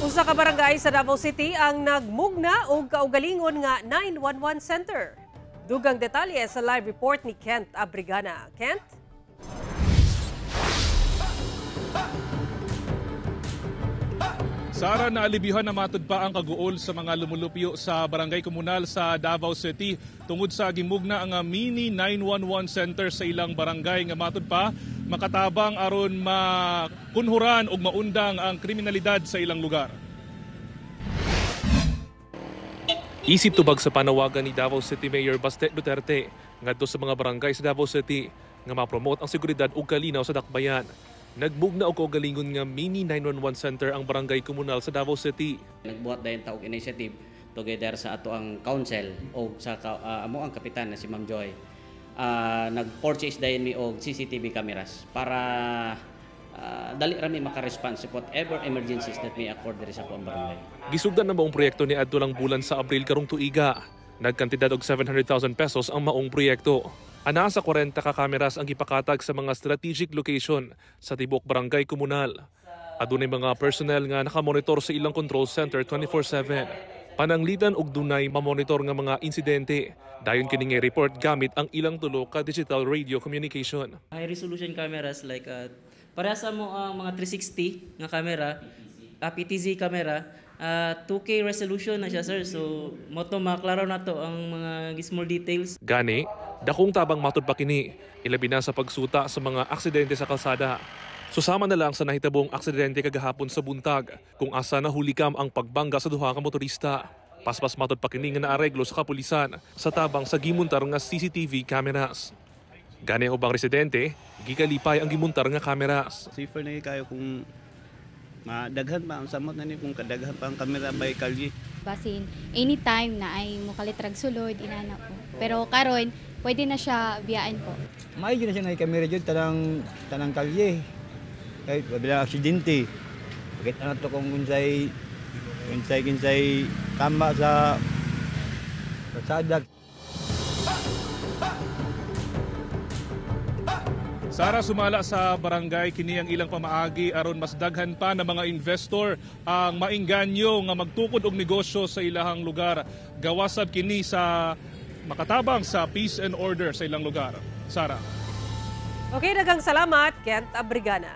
Usa ka barangay sa Davao City ang nagmugna og kaugalingon nga 911 center. Dugang detalye sa live report ni Kent Abrigana. Kent? Sara, naalibihan na matud pa ang kaguol sa mga lumulupyo sa barangay komunal sa Davao City tungod sa gimugna ang mini 911 center sa ilang barangay nga matud pa makatabang aron makunhuran og maundang ang kriminalidad sa ilang lugar. Isip tubag sa panawagan ni Davao City Mayor Baste Duterte ngadto sa mga barangay sa Davao City nga ma-promote ang seguridad ug kalinaw sa dakbayan. Nagmugna og kaugalingon nga mini 911 center ang barangay komunal sa Davao City. Nagbuhat dayon ta og initiative together sa ato ang council o sa amo ang kapitan na si Ma'am Joy. Nag-purchase dayon mi og CCTV cameras para dali ra mi maka-response sa whatever emergencies that may occur diri sa ato barangay. Gisugdan na maong proyekto ni adto lang bulan sa Abril karong tuiga. Nagkantidad og 700,000 pesos ang maong proyekto. Ana sa 40 ka kameras ang ipakatag sa mga strategic location sa tibok barangay komunal. Adunay mga personnel nga nakamonitor sa ilang control center 24/7. Pananglitan og dunay mamonitor nga mga insidente. Dayon kini nga report gamit ang ilang tulo ka digital radio communication. High resolution cameras like parehas mo ang mga 360 nga camera, PTZ camera, 2K resolution na siya sir. So moto maklaro na to ang mga small details. Gani, dakong tabang matud pa kini, ilabi na sa pagsuta sa mga aksidente sa kalsada. Susama na lang sa nahitabong aksidente kagahapon sa buntag kung asa nahulikam ang pagbangga sa duha ka motorista. Paspas matud pa kini nga naareglo sa kapulisan sa tabang sa gimuntar nga CCTV cameras. Gani ubang residente, gikalipay ang gimuntar nga cameras. Safer na kayo kung madaghan pa ang samot na ni kung kadaghan pa ang kamera by kalye. Basin anytime na ay mukalitrag sulod inana po. Pero karon pwede na siya biyaan po. May na siya na kamera jud tanang kalye. Kahit wala aksidente. Bakit ano to kung unsay tama sa kalsada. Sara, sumala sa barangay kini ang ilang pamaagi aron mas daghan pa na mga investor ang maingganyo nga magtukod og negosyo sa ilahang lugar. Gawasab kini sa makatabang sa peace and order sa ilang lugar. Sara. Okay, daghang salamat, Kent Abrigana.